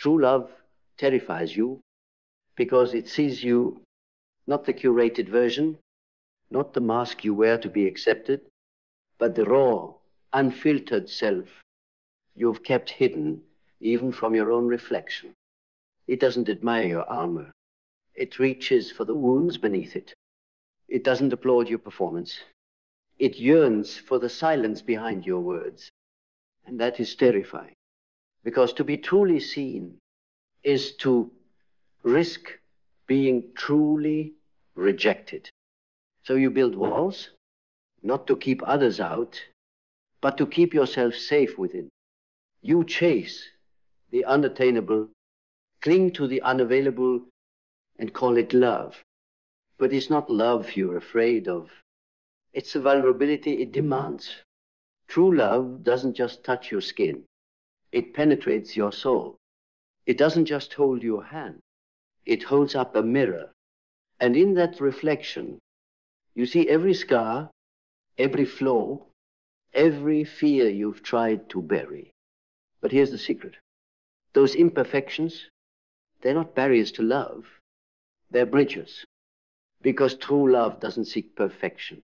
True love terrifies you because it sees you not the curated version, not the mask you wear to be accepted, but the raw, unfiltered self you've kept hidden even from your own reflection. It doesn't admire your armor. It reaches for the wounds beneath it. It doesn't applaud your performance. It yearns for the silence behind your words. And that is terrifying. Because to be truly seen is to risk being truly rejected. So you build walls, not to keep others out, but to keep yourself safe within. You chase the unattainable, cling to the unavailable, and call it love. But it's not love you're afraid of. It's the vulnerability it demands. True love doesn't just touch your skin. It penetrates your soul. It doesn't just hold your hand. It holds up a mirror. And in that reflection, you see every scar, every flaw, every fear you've tried to bury. But here's the secret. Those imperfections, they're not barriers to love. They're bridges. Because true love doesn't seek perfection.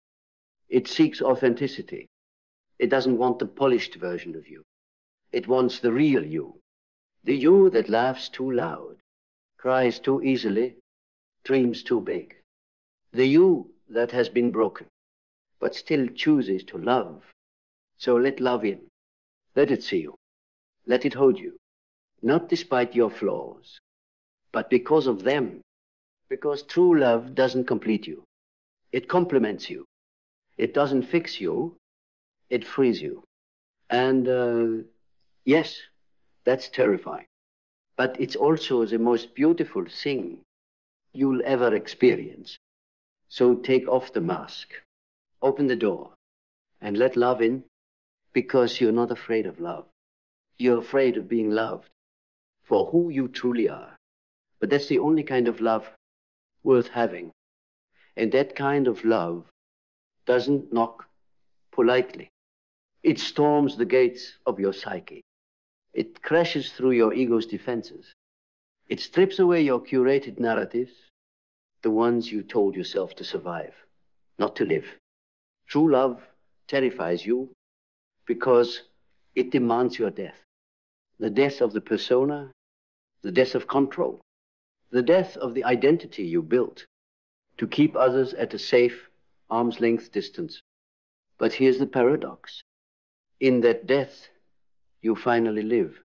It seeks authenticity. It doesn't want the polished version of you. It wants the real you. The you that laughs too loud, cries too easily, dreams too big. The you that has been broken, but still chooses to love. So let love in. Let it see you. Let it hold you. Not despite your flaws, but because of them. Because true love doesn't complete you. It complements you. It doesn't fix you. It frees you. And yes, that's terrifying. But it's also the most beautiful thing you'll ever experience. So take off the mask. Open the door and let love in, because you're not afraid of love. You're afraid of being loved for who you truly are. But that's the only kind of love worth having. And that kind of love doesn't knock politely. It storms the gates of your psyche. It crashes through your ego's defenses. It strips away your curated narratives, the ones you told yourself to survive, not to live. True love terrifies you because it demands your death. The death of the persona, the death of control, the death of the identity you built to keep others at a safe arm's length distance. But here's the paradox. In that death, you finally live,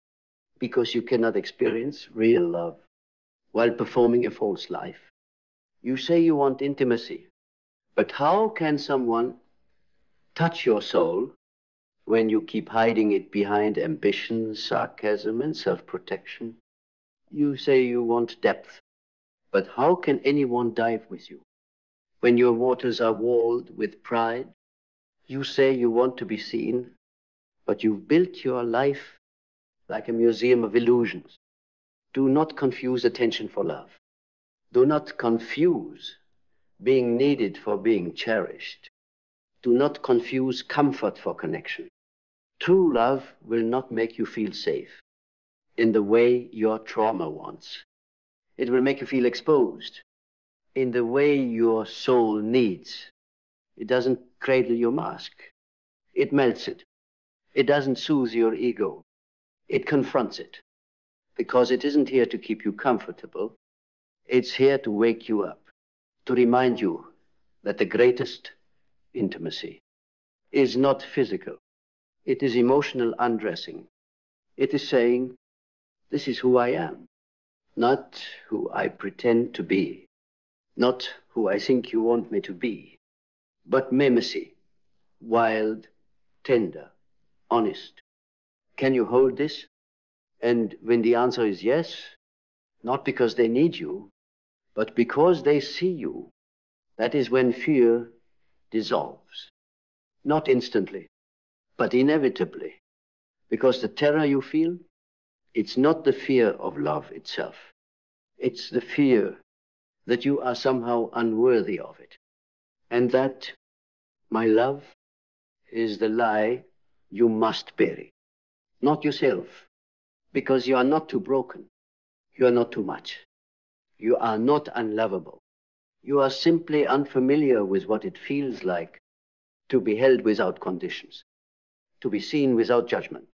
because you cannot experience real love while performing a false life. You say you want intimacy, but how can someone touch your soul when you keep hiding it behind ambition, sarcasm, and self-protection? You say you want depth, but how can anyone dive with you when your waters are walled with pride? You say you want to be seen, but you've built your life like a museum of illusions. Do not confuse attention for love. Do not confuse being needed for being cherished. Do not confuse comfort for connection. True love will not make you feel safe in the way your trauma wants. It will make you feel exposed in the way your soul needs. It doesn't cradle your mask. It melts it. It doesn't soothe your ego. It confronts it, because it isn't here to keep you comfortable. It's here to wake you up, to remind you that the greatest intimacy is not physical. It is emotional undressing. It is saying, this is who I am, not who I pretend to be, not who I think you want me to be, but mimicry, wild, tender, honest. Can you hold this? And when the answer is yes, not because they need you, but because they see you, that is when fear dissolves. Not instantly, but inevitably. Because the terror you feel, it's not the fear of love itself. It's the fear that you are somehow unworthy of it. And that, my love, is the lie you must bury. Not yourself, because you are not too broken. You are not too much. You are not unlovable. You are simply unfamiliar with what it feels like to be held without conditions, to be seen without judgment,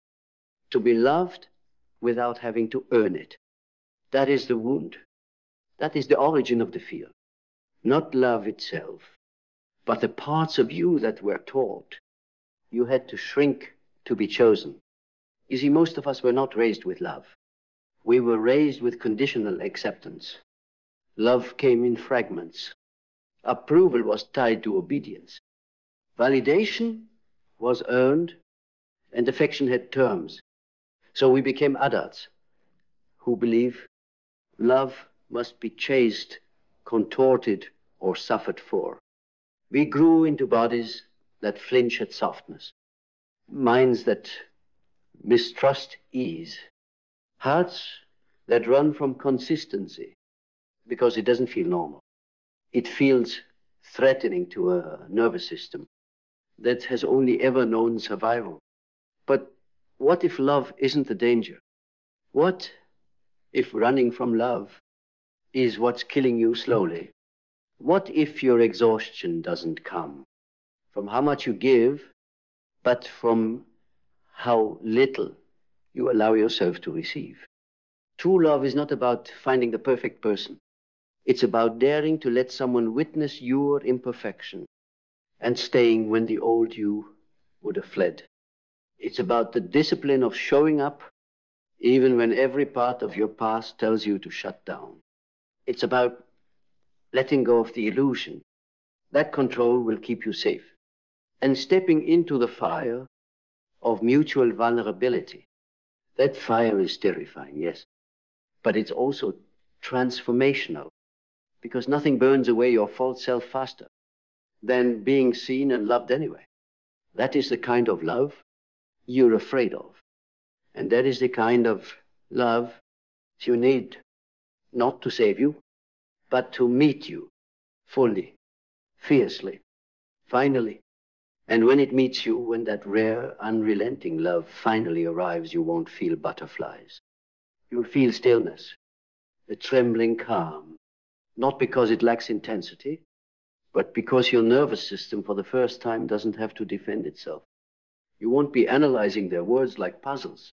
to be loved without having to earn it. That is the wound. That is the origin of the fear. Not love itself, but the parts of you that were taught. You had to shrink to be chosen. You see, most of us were not raised with love. We were raised with conditional acceptance. Love came in fragments. Approval was tied to obedience. Validation was earned, and affection had terms. So we became adults who believe love must be chased, contorted, or suffered for. We grew into bodies that flinch at softness, minds that mistrust ease, hearts that run from consistency because it doesn't feel normal. It feels threatening to a nervous system that has only ever known survival. But what if love isn't the danger? What if running from love is what's killing you slowly? What if your exhaustion doesn't come from how much you give, but from how little you allow yourself to receive? True love is not about finding the perfect person. It's about daring to let someone witness your imperfection and staying when the old you would have fled. It's about the discipline of showing up even when every part of your past tells you to shut down. It's about letting go of the illusion. That control will keep you safe. And stepping into the fire of mutual vulnerability. That fire is terrifying, yes. But it's also transformational, because nothing burns away your false self faster than being seen and loved anyway. That is the kind of love you're afraid of. And that is the kind of love you need, not to save you, but to meet you fully, fiercely, finally. And when it meets you, when that rare, unrelenting love finally arrives, you won't feel butterflies. You'll feel stillness, a trembling calm, not because it lacks intensity, but because your nervous system for the first time doesn't have to defend itself. You won't be analyzing their words like puzzles.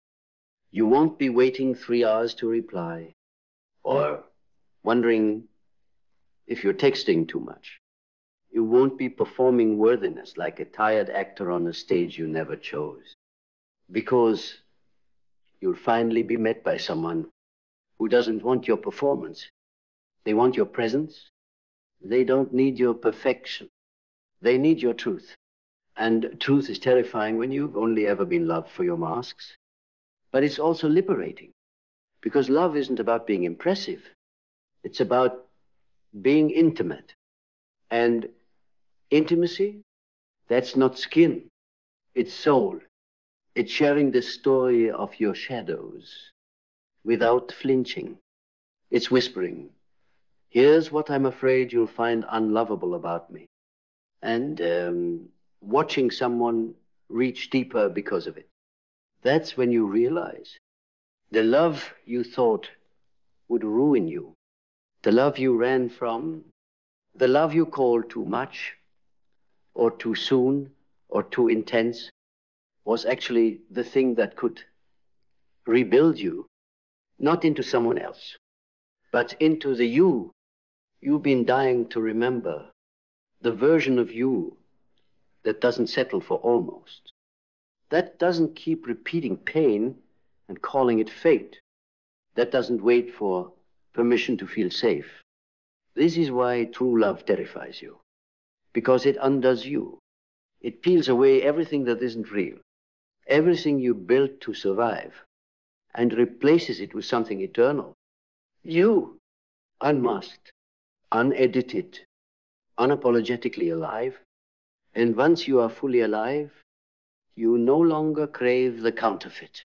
You won't be waiting 3 hours to reply, or wondering if you're texting too much. You won't be performing worthiness like a tired actor on a stage you never chose. Because you'll finally be met by someone who doesn't want your performance. They want your presence. They don't need your perfection. They need your truth. And truth is terrifying when you've only ever been loved for your masks. But it's also liberating, because love isn't about being impressive. It's about being intimate. And intimacy, that's not skin. It's soul. It's sharing the story of your shadows without flinching. It's whispering, here's what I'm afraid you'll find unlovable about me. And watching someone reach deeper because of it. That's when you realize the love you thought would ruin you, the love you ran from, the love you called too much, or too soon, or too intense, was actually the thing that could rebuild you, not into someone else, but into the you you've been dying to remember, the version of you that doesn't settle for almost, that doesn't keep repeating pain and calling it fate, that doesn't wait for permission to feel safe. This is why true love terrifies you, because it undoes you. It peels away everything that isn't real, everything you built to survive, and replaces it with something eternal. You, unmasked, unedited, unapologetically alive. And once you are fully alive, you no longer crave the counterfeit.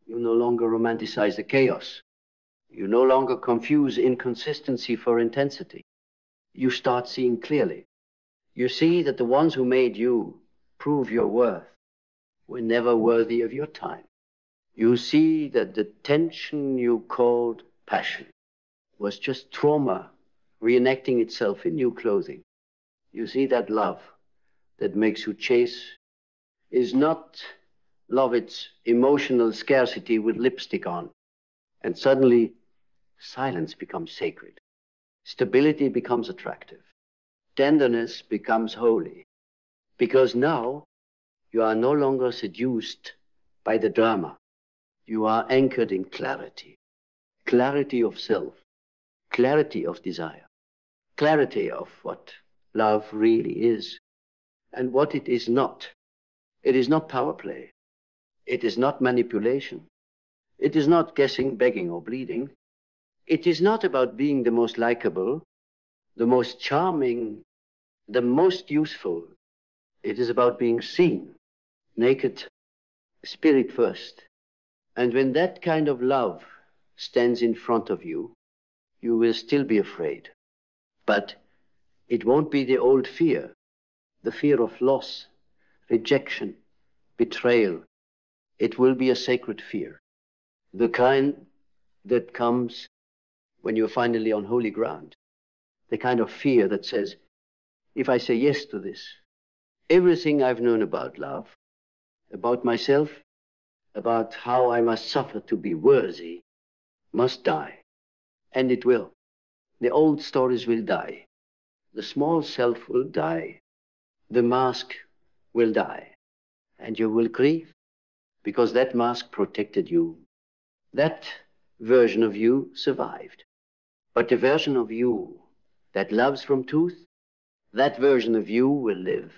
You no longer romanticize the chaos. You no longer confuse inconsistency for intensity. You start seeing clearly. You see that the ones who made you prove your worth were never worthy of your time. You see that the tension you called passion, was just trauma reenacting itself in new clothing. You see, that love that makes you chase is not love, it's emotional scarcity with lipstick on. And suddenly, silence becomes sacred. Stability becomes attractive. Tenderness becomes holy. Because now, you are no longer seduced by the drama. You are anchored in clarity. Clarity of self. Clarity of desire. Clarity of what love really is and what it is not. It is not power play. It is not manipulation. It is not guessing, begging, or bleeding. It is not about being the most likable, the most charming, the most useful. It is about being seen, naked, spirit first. And when that kind of love stands in front of you, you will still be afraid. But it won't be the old fear, the fear of loss, rejection, betrayal. It will be a sacred fear, the kind that comes when you're finally on holy ground, the kind of fear that says, if I say yes to this, everything I've known about love, about myself, about how I must suffer to be worthy, must die. And it will. The old stories will die. The small self will die. The mask will die. And you will grieve because that mask protected you. That version of you survived. But the version of you that loves from truth, that version of you will live.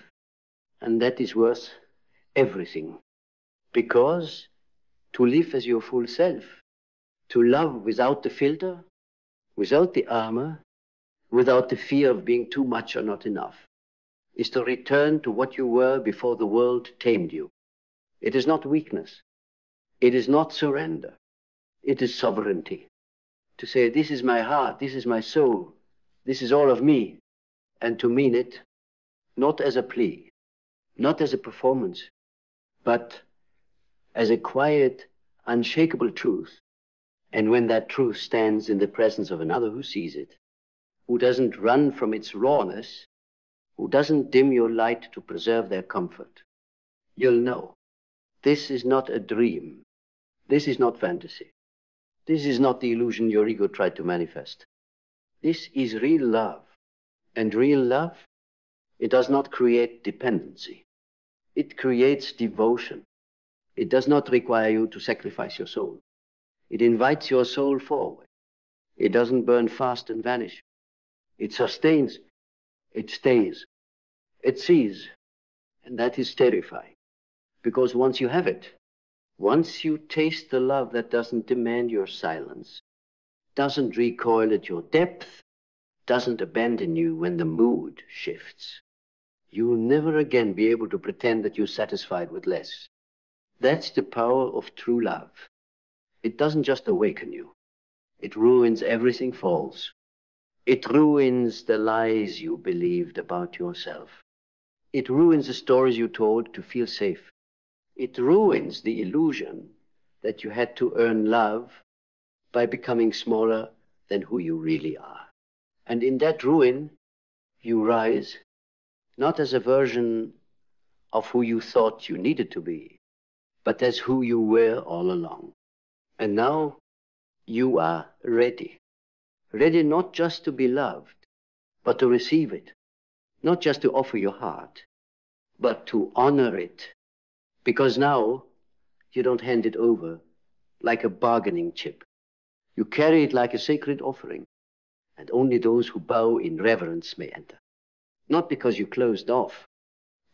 And that is worth everything. Because to live as your full self, to love without the filter, without the armor, without the fear of being too much or not enough, is to return to what you were before the world tamed you. It is not weakness. It is not surrender. It is sovereignty. To say, this is my heart, this is my soul, this is all of me, and to mean it, not as a plea, not as a performance, but as a quiet, unshakable truth. And when that truth stands in the presence of another who sees it, who doesn't run from its rawness, who doesn't dim your light to preserve their comfort, you'll know this is not a dream. This is not fantasy. This is not the illusion your ego tried to manifest. This is real love. And real love, it does not create dependency. It creates devotion. It does not require you to sacrifice your soul. It invites your soul forward. It doesn't burn fast and vanish. It sustains. It stays. It sees. And that is terrifying. Because once you have it, once you taste the love that doesn't demand your silence, doesn't recoil at your depth, doesn't abandon you when the mood shifts, you will never again be able to pretend that you're satisfied with less. That's the power of true love. It doesn't just awaken you. It ruins everything false. It ruins the lies you believed about yourself. It ruins the stories you told to feel safe. It ruins the illusion that you had to earn love by becoming smaller than who you really are. And in that ruin, you rise, not as a version of who you thought you needed to be, but as who you were all along. And now you are ready. Ready not just to be loved, but to receive it. Not just to offer your heart, but to honor it. Because now you don't hand it over like a bargaining chip. You carry it like a sacred offering, and only those who bow in reverence may enter. Not because you closed off,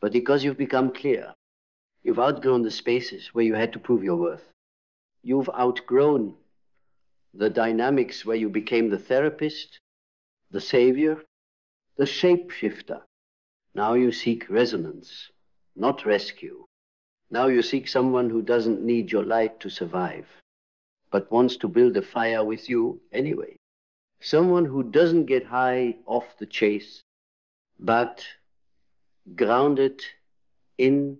but because you've become clear. You've outgrown the spaces where you had to prove your worth. You've outgrown the dynamics where you became the therapist, the savior, the shapeshifter. Now you seek resonance, not rescue. Now you seek someone who doesn't need your light to survive, but wants to build a fire with you anyway. Someone who doesn't get high off the chase, but grounded in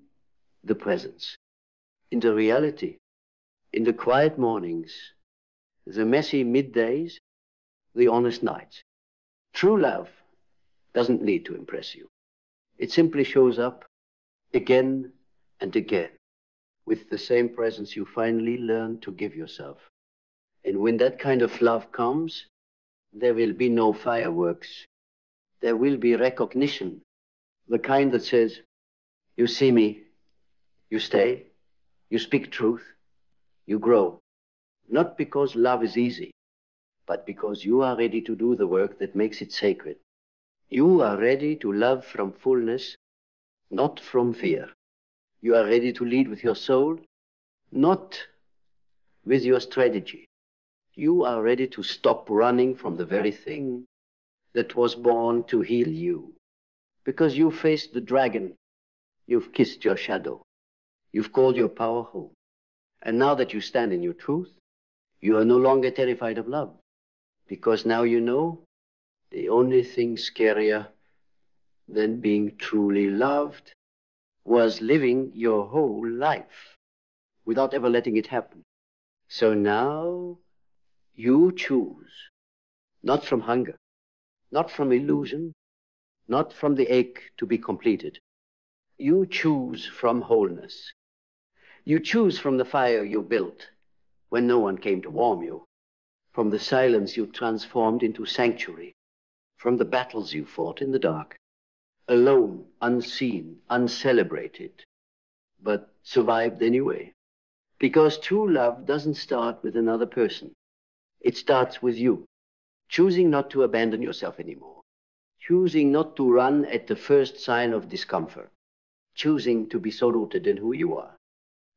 the presence, in the reality, in the quiet mornings, the messy middays, the honest nights. True love doesn't need to impress you. It simply shows up again and again with the same presence you finally learn to give yourself. And when that kind of love comes, there will be no fireworks. There will be recognition, the kind that says, you see me, you stay, you speak truth, you grow. Not because love is easy, but because you are ready to do the work that makes it sacred. You are ready to love from fullness, not from fear. You are ready to lead with your soul, not with your strategy. You are ready to stop running from the very thing that was born to heal you. Because you faced the dragon, you've kissed your shadow, you've called your power home. And now that you stand in your truth, you are no longer terrified of love. Because now you know the only thing scarier than being truly loved was living your whole life without ever letting it happen. So now you choose, not from hunger, not from illusion, not from the ache to be completed. You choose from wholeness. You choose from the fire you built when no one came to warm you, from the silence you transformed into sanctuary, from the battles you fought in the dark, alone, unseen, uncelebrated, but survived anyway. Because true love doesn't start with another person. It starts with you, choosing not to abandon yourself anymore, choosing not to run at the first sign of discomfort, choosing to be so rooted in who you are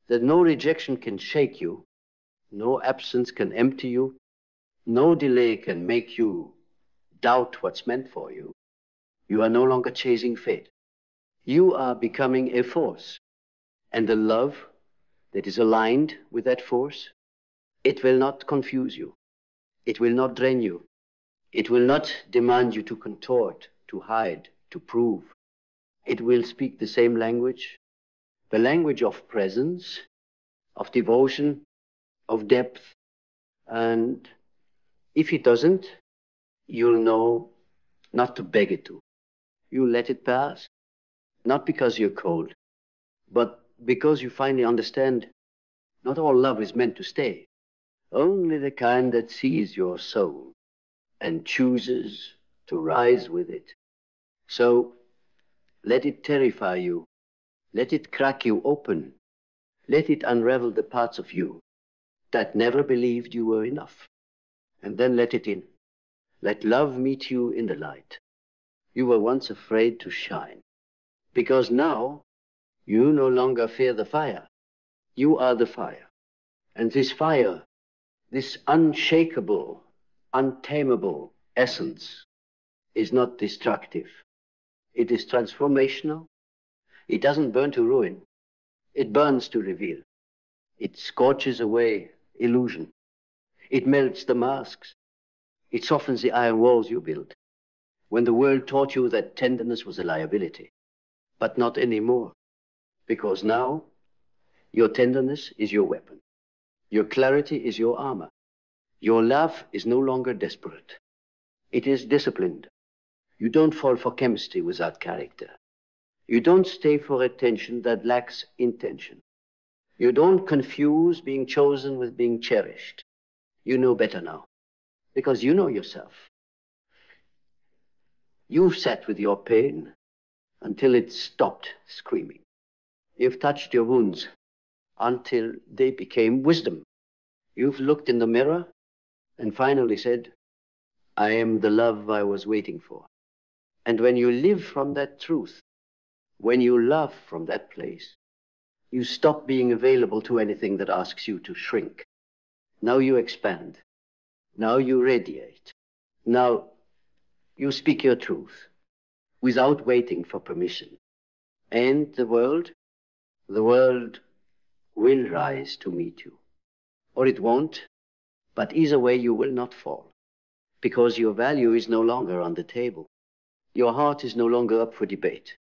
that no rejection can shake you, no absence can empty you, no delay can make you doubt what's meant for you. You are no longer chasing fate. You are becoming a force, and the love that is aligned with that force, it will not confuse you. It will not drain you. It will not demand you to contort, to hide, to prove. It will speak the same language, the language of presence, of devotion, of depth. And if it doesn't, you'll know not to beg it to. You let it pass, not because you're cold, but because you finally understand not all love is meant to stay. Only the kind that sees your soul and chooses to rise with it. So let it terrify you. Let it crack you open. Let it unravel the parts of you that never believed you were enough. And then let it in. Let love meet you in the light. You were once afraid to shine. Because now you no longer fear the fire. You are the fire. And this fire, this unshakable, untamable essence is not destructive. It is transformational. It doesn't burn to ruin. It burns to reveal. It scorches away illusion. It melts the masks. It softens the iron walls you built. When the world taught you that tenderness was a liability, but not anymore. Because now, your tenderness is your weapon. Your clarity is your armor. Your love is no longer desperate. It is disciplined. You don't fall for chemistry without character. You don't stay for attention that lacks intention. You don't confuse being chosen with being cherished. You know better now, because you know yourself. You've sat with your pain until it stopped screaming. You've touched your wounds until they became wisdom. You've looked in the mirror and finally said, I am the love I was waiting for. And when you live from that truth, when you love from that place, you stop being available to anything that asks you to shrink. Now you expand. Now you radiate. Now you speak your truth without waiting for permission. And the world will rise to meet you. Or it won't, but either way you will not fall. Because your value is no longer on the table. Your heart is no longer up for debate.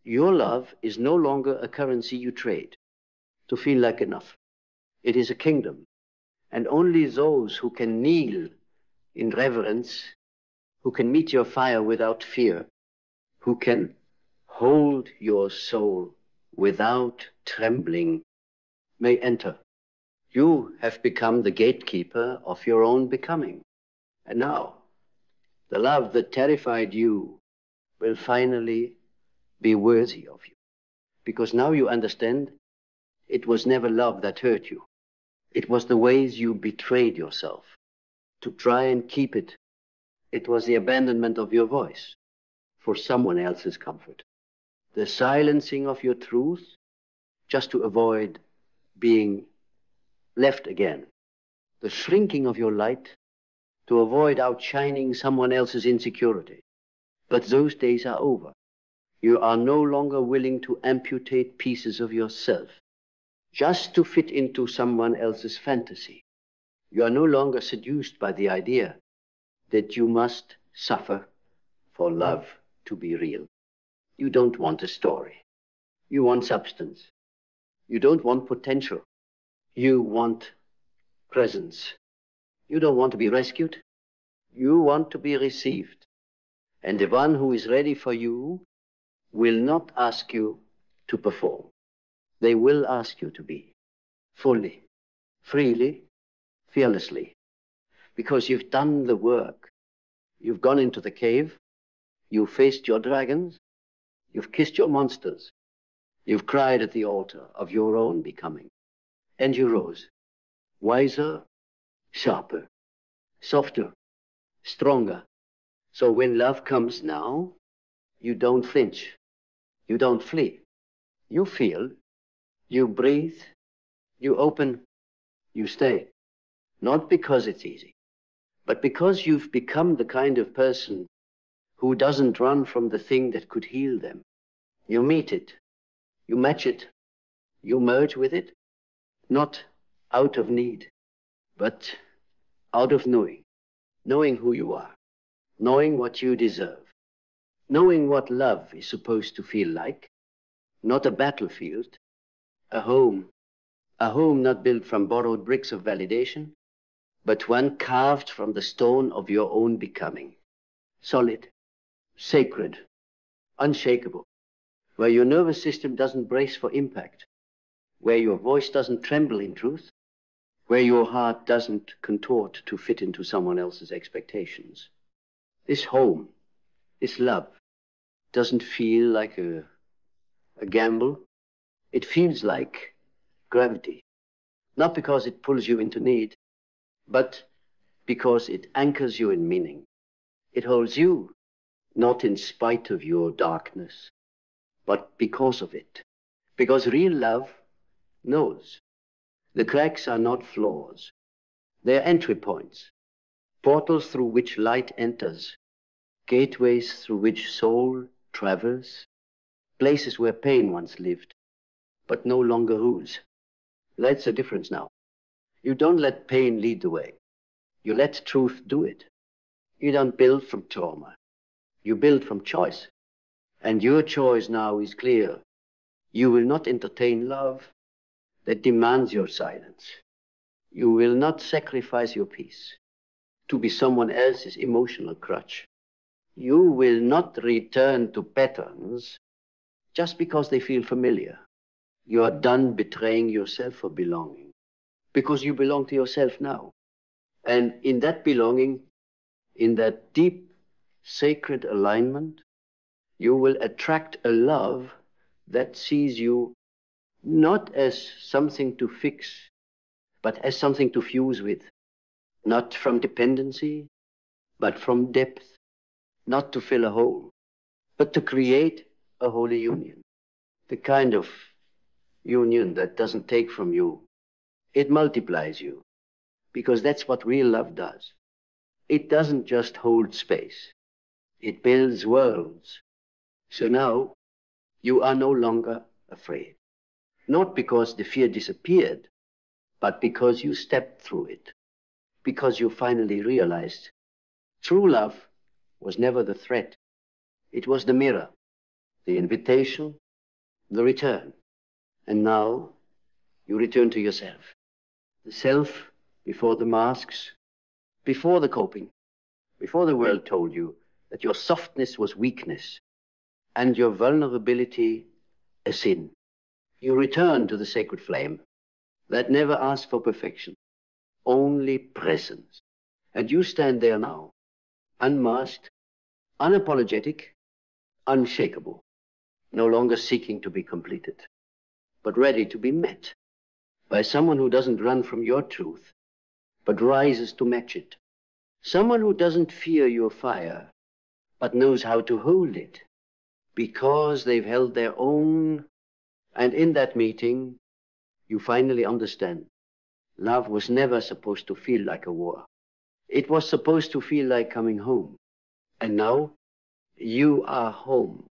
Your love is no longer a currency you trade to feel like enough. It is a kingdom, And only those who can kneel in reverence, who can meet your fire without fear, who can hold your soul without trembling, may enter. You have become the gatekeeper of your own becoming. And now, the love that terrified you will finally be worthy of you. Because now you understand it was never love that hurt you. It was the ways you betrayed yourself to try and keep it. It was the abandonment of your voice for someone else's comfort. The silencing of your truth just to avoid being left again. The shrinking of your light to avoid outshining someone else's insecurity. But those days are over. You are no longer willing to amputate pieces of yourself just to fit into someone else's fantasy. You are no longer seduced by the idea that you must suffer for love to be real. You don't want a story. You want substance. You don't want potential. You want presence. You don't want to be rescued. You want to be received. And the one who is ready for you will not ask you to perform. They will ask you to be fully, freely, fearlessly. Because you've done the work. You've gone into the cave. You've faced your dragons. You've kissed your monsters. You've cried at the altar of your own becoming. And you rose, wiser, sharper, softer, stronger. So when love comes now, you don't flinch. You don't flee. You feel, you breathe, you open, you stay. Not because it's easy, but because you've become the kind of person who doesn't run from the thing that could heal them. You meet it, you match it, you merge with it, not out of need, but out of knowing. Knowing who you are, knowing what you deserve, knowing what love is supposed to feel like, not a battlefield, a home not built from borrowed bricks of validation, but one carved from the stone of your own becoming. Solid, sacred, unshakable, where your nervous system doesn't brace for impact, where your voice doesn't tremble in truth, where your heart doesn't contort to fit into someone else's expectations. This home, this love, doesn't feel like a gamble. It feels like gravity. Not because it pulls you into need, but because it anchors you in meaning. It holds you, not in spite of your darkness, but because of it. Because real love knows. The cracks are not flaws. They're entry points, portals through which light enters, gateways through which soul travels, places where pain once lived, but no longer rules. That's the difference now. You don't let pain lead the way. You let truth do it. You don't build from trauma. You build from choice. And your choice now is clear. You will not entertain love that demands your silence. You will not sacrifice your peace to be someone else's emotional crutch. You will not return to patterns just because they feel familiar. You are done betraying yourself for belonging, because you belong to yourself now. And in that belonging, in that deep, sacred alignment, you will attract a love that sees you not as something to fix, but as something to fuse with. Not from dependency, but from depth. Not to fill a hole, but to create a holy union. The kind of union that doesn't take from you. It multiplies you, because that's what real love does. It doesn't just hold space. It builds worlds. So now you are no longer afraid. Not because the fear disappeared, but because you stepped through it. Because you finally realized true love was never the threat. It was the mirror, the invitation, the return. And now you return to yourself. The self before the masks, before the coping, before the world told you that your softness was weakness and your vulnerability a sin. You return to the sacred flame that never asked for perfection, only presence. And you stand there now, unmasked, unapologetic, unshakable, no longer seeking to be completed, but ready to be met by someone who doesn't run from your truth, but rises to match it. Someone who doesn't fear your fire, but knows how to hold it, because they've held their own. And in that meeting, you finally understand. Love was never supposed to feel like a war. It was supposed to feel like coming home. And now, you are home.